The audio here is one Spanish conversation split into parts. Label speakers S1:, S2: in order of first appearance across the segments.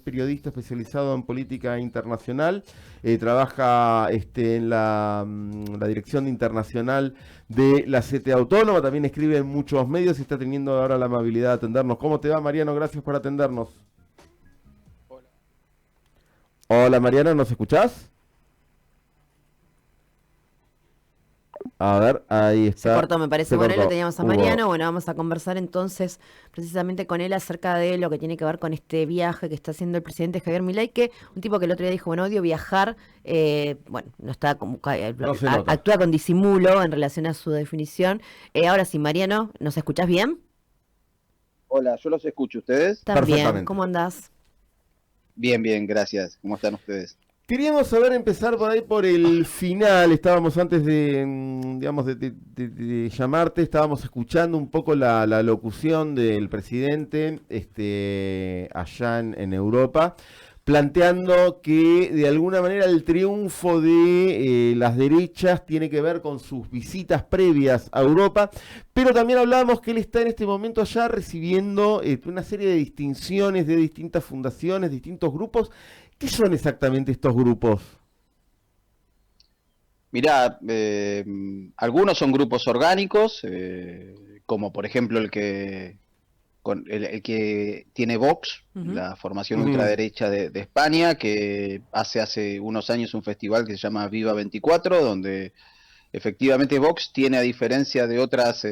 S1: periodista especializado en política internacional, trabaja en la dirección internacional de la CTA Autónoma, también escribe en muchos medios y está teniendo ahora la amabilidad de atendernos. ¿Cómo te va, Mariano? Gracias por atendernos. Hola, Mariano, ¿nos escuchás? A ver, ahí
S2: Se
S1: está.
S2: cortó, me parece.
S1: Se
S2: Bueno, ahí lo
S1: cortó.
S2: teníamos a
S1: Hubo.
S2: Mariano. Bueno, vamos a conversar entonces precisamente con él acerca de lo que tiene que ver con este viaje que está haciendo el presidente Javier Milei, que un tipo que el otro día dijo, bueno, odio viajar, bueno, no está como,
S1: No se nota.
S2: actúa con disimulo en relación a su definición. Ahora sí, Mariano, ¿nos escuchás bien?
S3: Hola, yo los escucho. ¿Ustedes?
S2: También,
S1: Perfectamente.
S2: ¿cómo andás?
S3: Bien, bien, gracias. ¿Cómo están ustedes?
S1: Queríamos saber, empezar por ahí por el final. Estábamos antes de, digamos, de llamarte, estábamos escuchando un poco la locución del presidente allá en Europa, planteando que de alguna manera el triunfo de las derechas tiene que ver con sus visitas previas a Europa, pero también hablábamos que él está en este momento allá recibiendo una serie de distinciones de distintas fundaciones, distintos grupos. ¿Qué son exactamente estos grupos?
S3: Mirá, algunos son grupos orgánicos, como por ejemplo el que tiene Vox,
S2: Ujú.
S3: la formación
S1: Ujú.
S3: ultraderecha de España, que hace unos años un festival que se llama Viva 24, donde efectivamente Vox tiene, a diferencia de otras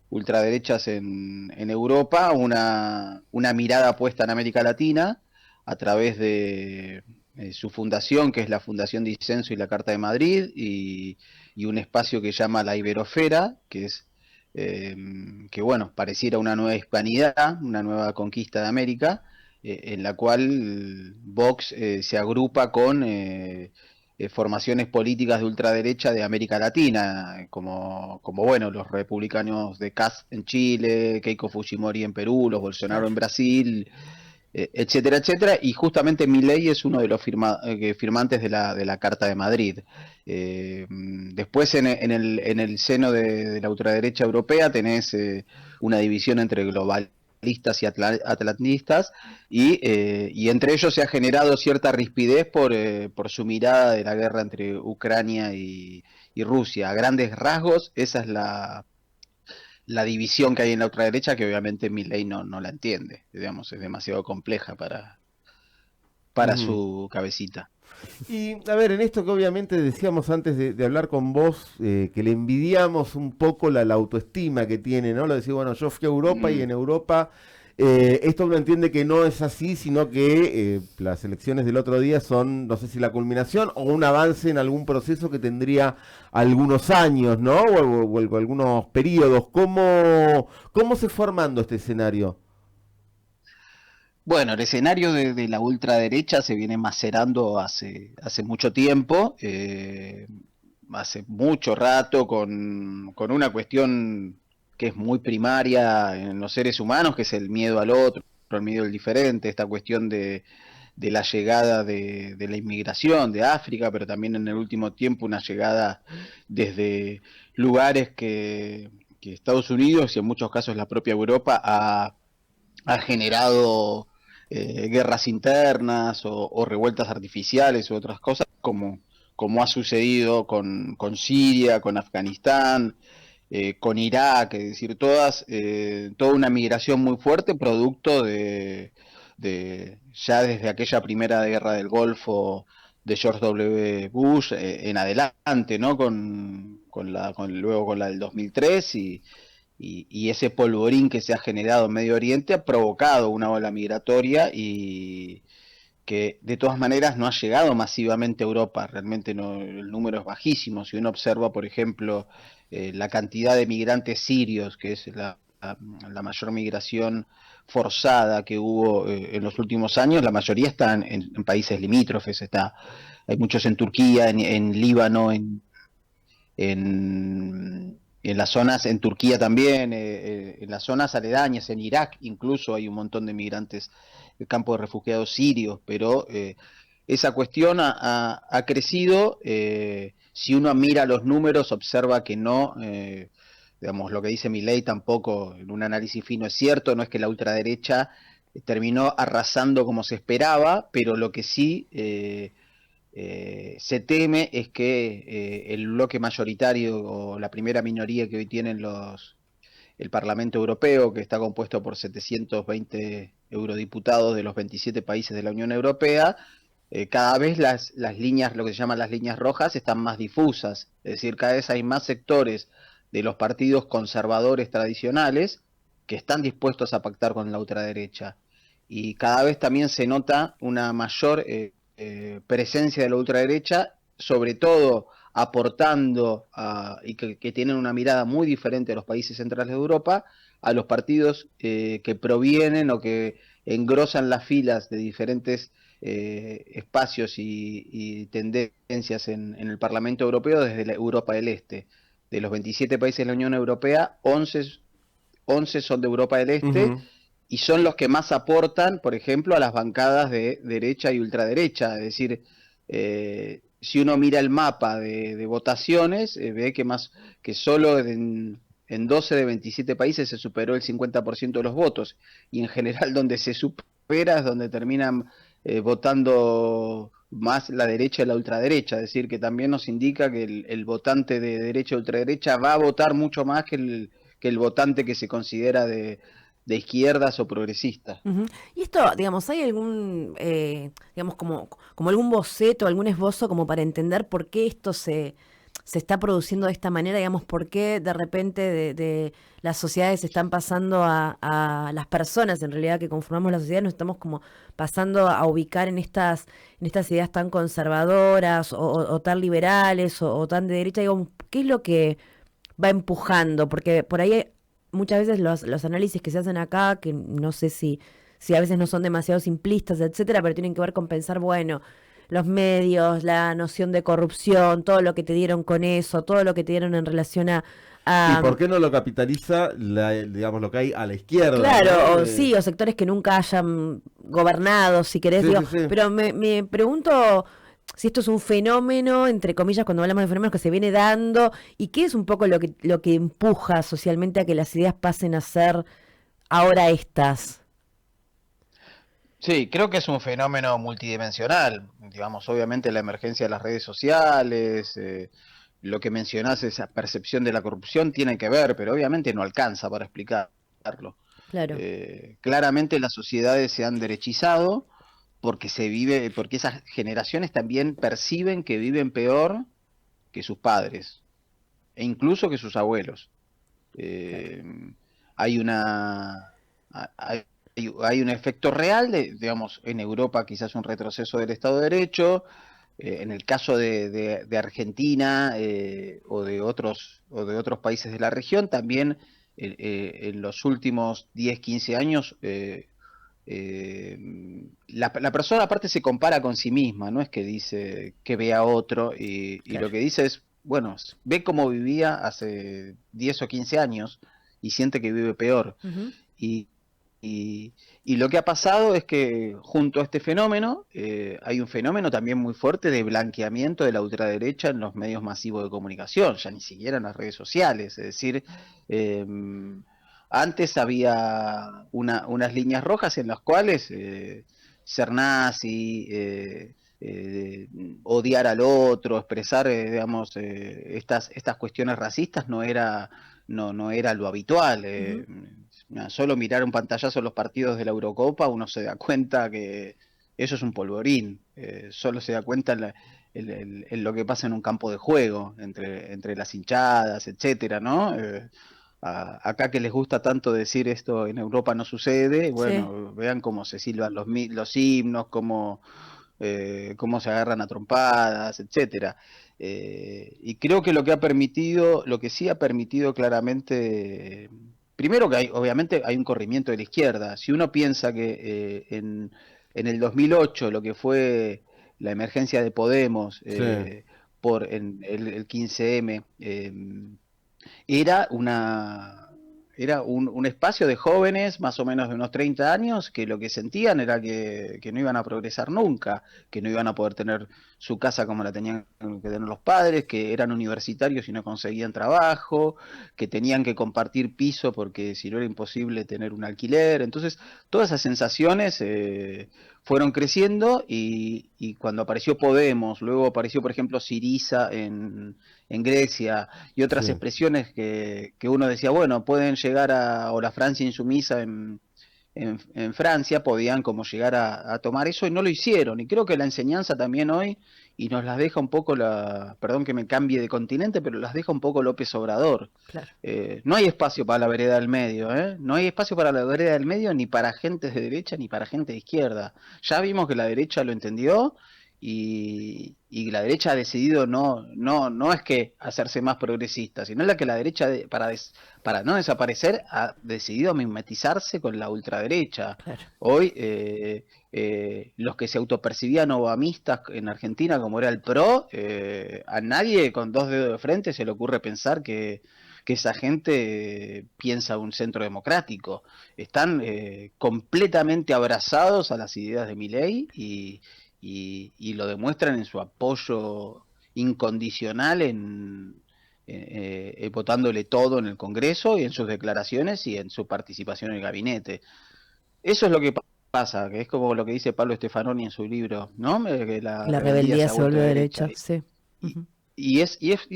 S3: ultraderechas en Europa, una mirada puesta en América Latina a través de su fundación, que es la Fundación Disenso y la Carta de Madrid, y un espacio que llama la Iberosfera, que es eh, que bueno, pareciera una nueva hispanidad, una nueva conquista de América, en la cual Vox se agrupa con formaciones políticas de ultraderecha de América Latina, como bueno, los republicanos de Kast en Chile, Keiko Fujimori en Perú, los Bolsonaro
S2: Claro.
S3: en Brasil, etcétera, etcétera, y justamente Milei es uno de los firmantes de la Carta de Madrid. Después en el seno de la ultraderecha europea tenés una división entre globalistas y atlantistas, y entre ellos se ha generado cierta rispidez por su mirada de la guerra entre Ucrania y Rusia. A grandes rasgos, esa es la división que hay en la ultraderecha, que obviamente Milei no la entiende, digamos, es demasiado compleja para
S1: Ujú.
S3: su cabecita.
S1: Y a ver, en esto que obviamente decíamos antes de hablar con vos, que le envidiamos un poco la autoestima que tiene, ¿no? Lo decía, bueno, yo fui a Europa y
S3: Mm.
S1: en Europa esto uno entiende que no es así, sino que las elecciones del otro día son, no sé si la culminación o un avance en algún proceso que tendría algunos años, ¿no? O algunos periodos. ¿Cómo se fue armando este escenario?
S3: Bueno, el escenario de la ultraderecha se viene macerando hace mucho tiempo, hace mucho rato, con una cuestión que es muy primaria en los seres humanos, que es el miedo al otro, el miedo al diferente, esta cuestión de la llegada de la inmigración de África, pero también en el último tiempo una llegada desde lugares que Estados Unidos y en muchos casos la propia Europa ha generado guerras internas o revueltas artificiales u otras cosas, como ha sucedido con Siria, con Afganistán, con Irak, es decir, toda una migración muy fuerte, producto ya desde aquella primera guerra del Golfo de George W. Bush en adelante, ¿no? Luego con la del 2003 y ese polvorín que se ha generado en Medio Oriente ha provocado una ola migratoria y que de todas maneras no ha llegado masivamente a Europa, realmente no, el número es bajísimo. Si uno observa, por ejemplo, la cantidad de migrantes sirios, que es la mayor migración forzada que hubo en los últimos años, la mayoría están en países limítrofes, hay muchos en Turquía, en Líbano, en las zonas, en Turquía también, en las zonas aledañas, en Irak incluso hay un montón de migrantes, el campo de refugiados sirios, pero esa cuestión ha crecido. Si uno mira los números, observa que no, digamos, lo que dice Milei tampoco en un análisis fino es cierto, no es que la ultraderecha terminó arrasando como se esperaba, pero lo que sí se teme es que el bloque mayoritario o la primera minoría que hoy tienen el Parlamento Europeo, que está compuesto por 720 eurodiputados de los 27 países de la Unión Europea, cada vez las líneas, lo que se llaman las líneas rojas, están más difusas. Es decir, cada vez hay más sectores de los partidos conservadores tradicionales que están dispuestos a pactar con la ultraderecha. Y cada vez también se nota una mayor presencia de la ultraderecha, sobre todo aportando y que tienen una mirada muy diferente a los países centrales de Europa, a los partidos que provienen o que engrosan las filas de diferentes espacios y tendencias en el Parlamento Europeo desde la Europa del Este. De los 27 países de la Unión Europea, 11 son de Europa del Este,
S1: Ujú.
S3: y son los que más aportan, por ejemplo, a las bancadas de derecha y ultraderecha. Es decir, si uno mira el mapa de votaciones, ve que solo en 12 de 27 países se superó el 50% de los votos, y en general donde se supera es donde terminan votando más la derecha y la ultraderecha. Es decir, que también nos indica que el votante de derecha y ultraderecha va a votar mucho más que el votante que se considera de izquierdas o progresistas.
S2: Ujú. Y esto, digamos, ¿hay algún, digamos, como algún boceto, algún esbozo como para entender por qué esto se está produciendo de esta manera? Digamos, por qué de repente de las sociedades están pasando a las personas, en realidad, que conformamos la sociedad, nos estamos como pasando a ubicar en estas ideas tan conservadoras o tan liberales o tan de derecha. Digo, ¿qué es lo que va empujando? Porque por ahí muchas veces los análisis que se hacen acá, que no sé si a veces no son demasiado simplistas, etcétera, pero tienen que ver con pensar, bueno, los medios, la noción de corrupción, todo lo que te dieron con eso, todo lo que te dieron en relación
S1: ¿Y
S2: a
S1: por qué no lo capitaliza, digamos, lo que hay a la izquierda, ¿no?
S2: claro, o sí, o sectores que nunca hayan gobernado, si querés,
S1: Sí,
S2: digo,
S1: sí, sí.
S2: pero me pregunto si esto es un fenómeno, entre comillas, cuando hablamos de fenómenos que se viene dando, y qué es un poco lo que empuja socialmente a que las ideas pasen a ser ahora estas.
S3: Sí, creo que es un fenómeno multidimensional. Digamos, obviamente la emergencia de las redes sociales, lo que mencionás, esa percepción de la corrupción tiene que ver, pero obviamente no alcanza para explicarlo.
S2: Claro.
S3: Claramente las sociedades se han derechizado porque porque esas generaciones también perciben que viven peor que sus padres e incluso que sus abuelos.
S2: Claro.
S3: Eh, hay una hay, hay un efecto real digamos, en Europa quizás un retroceso del Estado de Derecho, en el caso de Argentina o de otros países de la región, también en los últimos 10 15 años, la persona aparte se compara con sí misma, no es que dice que ve a otro y lo
S2: Claro.
S3: que dice es, bueno, ve cómo vivía hace 10 o 15 años y siente que vive peor.
S2: Ujú.
S3: Y, y lo que ha pasado es que junto a este fenómeno hay un fenómeno también muy fuerte de blanqueamiento de la ultraderecha en los medios masivos de comunicación, ya ni siquiera en las redes sociales. Es decir, eh, antes había unas líneas rojas en las cuales ser nazi, odiar al otro, expresar, digamos, estas cuestiones racistas no era lo habitual.
S2: Ujú.
S3: Solo mirar un pantallazo de los partidos de la Eurocopa, uno se da cuenta que eso es un polvorín. Solo se da cuenta en lo que pasa en un campo de juego, entre las hinchadas, etcétera, ¿no? Acá que les gusta tanto decir esto en Europa no sucede,
S2: Sí.
S3: bueno, vean cómo se silban los himnos, cómo se agarran a trompadas, etcétera. Y creo que lo que sí ha permitido claramente, primero que obviamente hay un corrimiento de la izquierda. Si uno piensa que en el 2008 lo que fue la emergencia de Podemos
S1: Sí.
S3: por el 15M, era era un espacio de jóvenes más o menos de unos 30 años que lo que sentían era que no iban a progresar nunca, que no iban a poder tener su casa como la tenían que tener los padres, que eran universitarios y no conseguían trabajo, que tenían que compartir piso porque si no era imposible tener un alquiler. Entonces, todas esas sensaciones fueron creciendo y cuando apareció Podemos, luego apareció, por ejemplo, Syriza en Grecia y otras
S1: Sí,
S3: expresiones que uno decía, bueno, pueden llegar a, o la Francia insumisa en Francia, podían como llegar a tomar eso y no lo hicieron. Y creo que la enseñanza también hoy, y nos las deja un poco perdón que me cambie de continente, pero las deja un poco López Obrador.
S2: Claro.
S3: No hay espacio para la vereda del medio, ¿eh? No hay espacio para la vereda del medio ni para gente de derecha ni para gente de izquierda. Ya vimos que la derecha lo entendió y la derecha ha decidido no es que hacerse más progresista, sino la que la derecha, para no desaparecer, ha decidido mimetizarse con la ultraderecha.
S2: Claro.
S3: Hoy, los que se autopercibían obamistas en Argentina, como era el PRO, a nadie con dos dedos de frente se le ocurre pensar que esa gente piensa un centro democrático. Están completamente abrazados a las ideas de Milei y lo demuestran en su apoyo incondicional votándole todo en el Congreso y en sus declaraciones y en su participación en el gabinete. Eso es lo que pasa, que es como lo que dice Pablo Stefanoni en su libro, ¿no? Que la
S2: La
S3: rebeldía
S2: rebeldía
S3: se ha
S2: se
S3: vuelto
S2: volvió
S3: de derecha.
S2: derecha, sí.
S3: Y,
S2: Ujú.
S3: y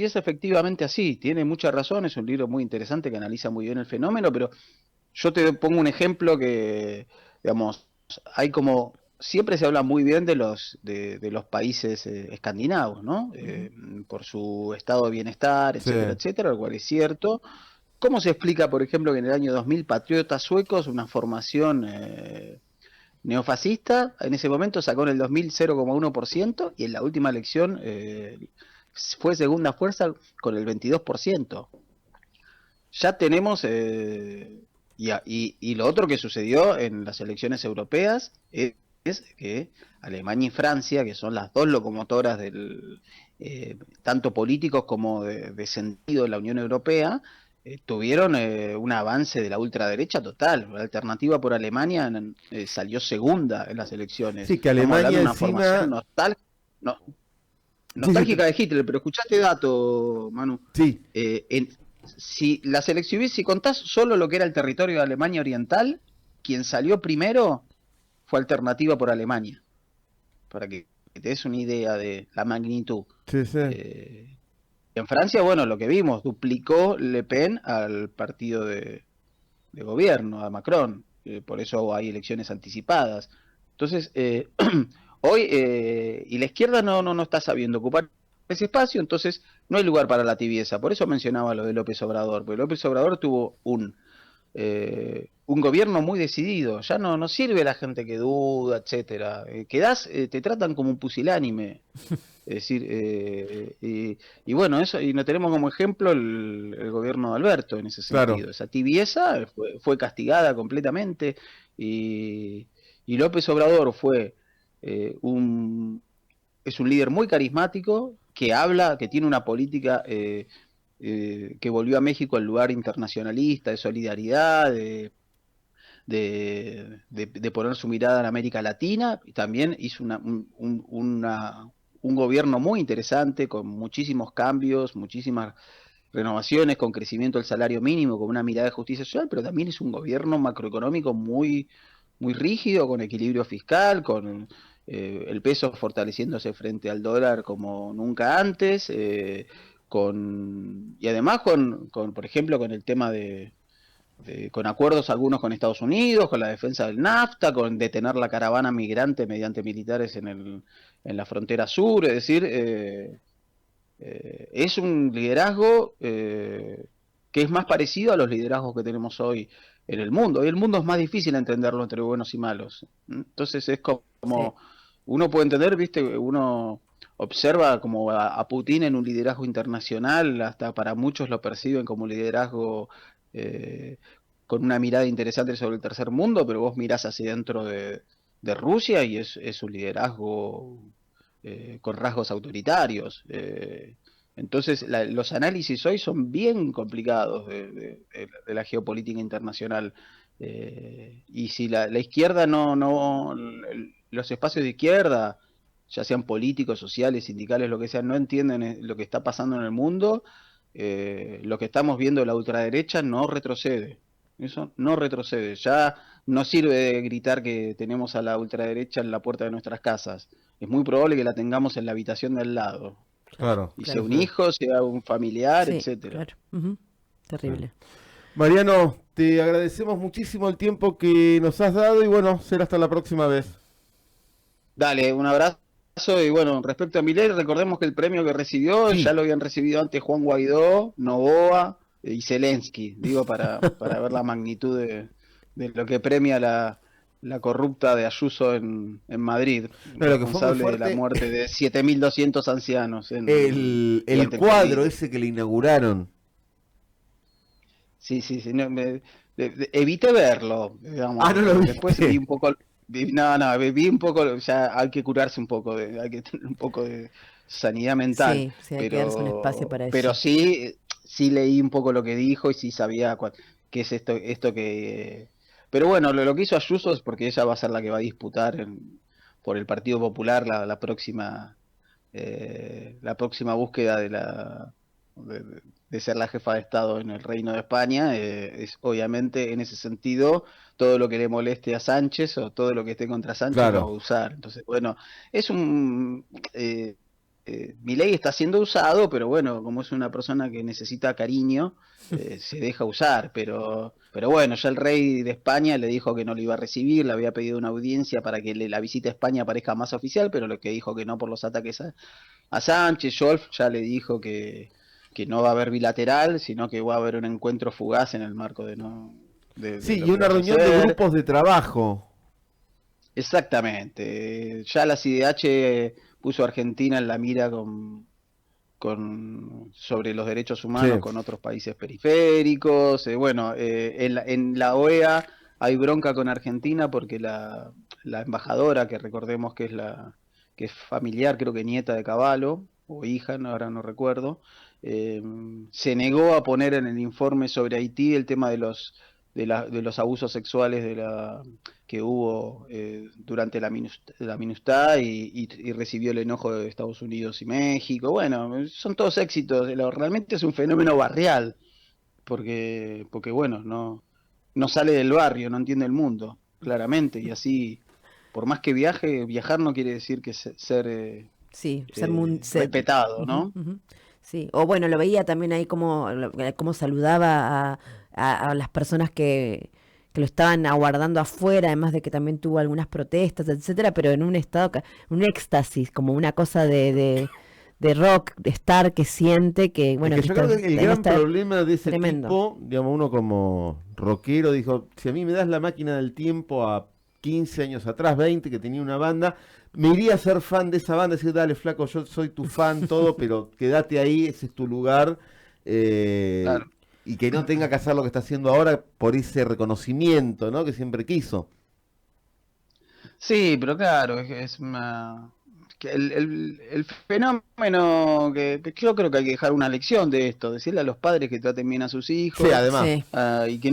S3: es efectivamente así, tiene mucha razón, es un libro muy interesante que analiza muy bien el fenómeno, pero yo te pongo un ejemplo que, digamos, hay como, siempre se habla muy bien de los países escandinavos, ¿no?
S2: Ujú.
S3: Por su estado de bienestar,
S1: sí.
S3: etcétera, etcétera, lo cual es cierto. ¿Cómo se explica, por ejemplo, que en el año 2000 patriotas suecos, una formación neofascista, en ese momento sacó en el 2000 0,1% y en la última elección fue segunda fuerza con el 22%? Ya tenemos, y lo otro que sucedió en las elecciones europeas es que Alemania y Francia, que son las dos locomotoras tanto políticos como de sentido de la Unión Europea, tuvieron un avance de la ultraderecha total. La Alternativa por Alemania salió segunda en las elecciones.
S1: Sí, que
S3: Estamos hablando
S1: Alemania
S3: de una formación
S1: encima...
S3: no-
S1: Sí, sí,
S3: nostálgica de Hitler, pero escuchaste dato, Manu.
S1: sí,
S3: Si si contás solo lo que era el territorio de Alemania Oriental, quien salió primero fue Alternativa por Alemania, para que te des una idea de la magnitud.
S1: sí, sí.
S3: Eh, en Francia, bueno, lo que vimos, duplicó Le Pen al partido de gobierno, a Macron, por eso hay elecciones anticipadas. Entonces, hoy, y la izquierda no está sabiendo ocupar ese espacio, entonces no hay lugar para la tibieza. Por eso mencionaba lo de López Obrador, porque López Obrador tuvo un gobierno muy decidido, ya no sirve la gente que duda, etcétera. Te tratan como un pusilánime. Es decir, y bueno, eso, y nos tenemos como ejemplo el gobierno de Alberto en ese
S1: Claro.
S3: sentido. Esa tibieza fue castigada completamente y López Obrador eh, un, es un líder muy carismático que habla, que tiene una política que volvió a México al lugar internacionalista, de solidaridad, de poner su mirada en América Latina, y también hizo un gobierno muy interesante, con muchísimos cambios, muchísimas renovaciones, con crecimiento del salario mínimo, con una mirada de justicia social, pero también es un gobierno macroeconómico muy rígido, con equilibrio fiscal, con el peso fortaleciéndose frente al dólar como nunca antes, y además por ejemplo, con el tema con acuerdos algunos con Estados Unidos, con la defensa del NAFTA, con detener la caravana migrante mediante militares en la frontera sur, es decir, es un liderazgo que es más parecido a los liderazgos que tenemos hoy en el mundo. Hoy el mundo es más difícil entenderlo entre buenos y malos. Entonces es
S2: Sí.
S3: como, uno puede entender, viste, uno observa como a Putin en un liderazgo internacional, hasta para muchos lo perciben como un liderazgo eh, con una mirada interesante sobre el tercer mundo, pero vos mirás hacia dentro de Rusia y es un liderazgo con rasgos autoritarios. Entonces, los análisis hoy son bien complicados de la geopolítica internacional. Y si la izquierda los espacios de izquierda, ya sean políticos, sociales, sindicales, lo que sea, no entienden lo que está pasando en el mundo, lo que estamos viendo de la ultraderecha no retrocede. Eso no retrocede. Ya no sirve de gritar que tenemos a la ultraderecha en la puerta de nuestras casas. Es muy probable que la tengamos en la habitación del lado.
S1: Claro.
S3: Y
S2: Claro.
S3: sea un hijo, sea un familiar,
S2: Sí,
S3: etcétera.
S2: claro. Ujú. Terrible.
S1: Mariano, te agradecemos muchísimo el tiempo que nos has dado y bueno, será hasta la próxima vez.
S3: Dale, un abrazo. Y bueno, respecto a Milei, recordemos que el premio que recibió
S1: Sí.
S3: ya lo habían recibido antes Juan Guaidó, Noboa y Zelensky, digo, para ver la magnitud de lo que premia la corrupta de Ayuso en Madrid,
S1: No, lo que fue muy
S3: responsable de la
S1: fuerte,
S3: muerte de 7.200 ancianos.
S1: el
S3: durante el
S1: cuadro
S3: COVID.
S1: ese que le inauguraron.
S3: Sí, no, evité verlo, digamos.
S1: Ah, no lo viste.
S3: Después vi un poco, vi un poco, o sea, hay que curarse un poco, hay que tener un poco de sanidad mental,
S2: Sí, hay que darse un espacio para
S3: pero
S2: eso.
S3: sí leí un poco lo que dijo y sí sabía qué es esto que... Pero bueno, lo que hizo Ayuso es porque ella va a ser la que va a disputar por el Partido Popular la próxima búsqueda de ser la jefa de Estado en el Reino de España. Es obviamente en ese sentido todo lo que le moleste a Sánchez o todo lo que esté contra Sánchez lo va a
S1: Claro.
S3: usar. Entonces, bueno, es un... Milei está siendo usado, pero bueno, como es una persona que necesita cariño, se deja usar, pero bueno, ya el rey de España le dijo que no lo iba a recibir, le había pedido una audiencia para que la visita a España parezca más oficial, pero lo que dijo que no por los ataques a Sánchez. Scholz ya le dijo que no va a haber bilateral, sino que va a haber un encuentro fugaz en el marco de
S1: Sí,
S3: lo
S1: y
S3: que
S1: una
S3: vaya a
S1: reunión de
S3: hacer.
S1: grupos de trabajo.
S3: Exactamente. Ya la CIDH puso a Argentina en la mira sobre los derechos humanos
S1: Sí.
S3: con otros países periféricos. Bueno, en la OEA hay bronca con Argentina porque la embajadora, que recordemos que es familiar, creo que nieta de Cavallo, o hija, ahora no recuerdo, se negó a poner en el informe sobre Haití el tema de los abusos sexuales que hubo durante la MINUSTAH y recibió el enojo de Estados Unidos y México. Bueno, son todos éxitos. Realmente es un fenómeno barrial, porque bueno, no sale del barrio, no entiende el mundo, claramente. Y así, por más que viajar no quiere decir que ser
S2: Sí,
S3: respetado,
S2: Ujú,
S3: ¿no?
S2: ujú. Sí, o bueno, lo veía también ahí como saludaba a las personas que lo estaban aguardando afuera, además de que también tuvo algunas protestas, etcétera, pero en un estado, un éxtasis, como una cosa de rock, de estar, que siente, que
S1: Es
S2: bueno,
S1: que
S2: que
S1: yo
S2: está,
S1: creo que el
S2: debe
S1: gran
S2: estar
S1: problema de ese
S2: tremendo.
S1: tipo, digamos, uno como rockero dijo, si a mí me das la máquina del tiempo a 15 años atrás, 20, que tenía una banda, me iría a ser fan de esa banda, decir, dale, flaco, yo soy tu fan, todo, pero quédate ahí, ese es tu lugar,
S3: Claro.
S1: y que no tenga que hacer lo que está haciendo ahora por ese reconocimiento, ¿no? Que siempre quiso.
S3: Sí, pero claro, es que el fenómeno que yo creo que hay que dejar una lección de esto, decirle a los padres que traten bien a sus
S1: Sí,
S3: hijos,
S1: además.
S2: Sí,
S3: y que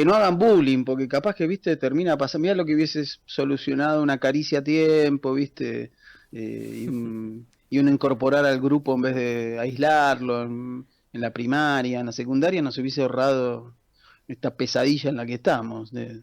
S3: no hagan bullying, porque capaz que, viste, termina pasando, mirá lo que hubieses solucionado, una caricia a tiempo, viste, y un incorporar al grupo en vez de aislarlo en la primaria, en la secundaria, nos hubiese ahorrado esta pesadilla en la que estamos, de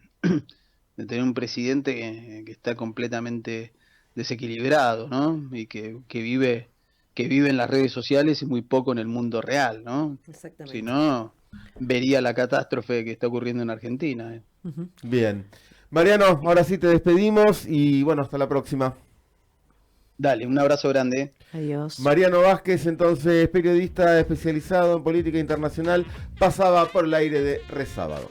S3: tener un presidente que está completamente desequilibrado, ¿no? Y que vive en las redes sociales y muy poco en el mundo real, ¿no? Si
S2: exactamente.
S3: no, vería la catástrofe que está ocurriendo en Argentina.
S2: Ujú.
S1: Bien. Mariano, ahora sí te despedimos y bueno, hasta la próxima.
S3: Dale, un abrazo grande.
S2: Adiós.
S1: Mariano Vázquez, entonces periodista especializado en política internacional, pasaba por el aire de Resábado.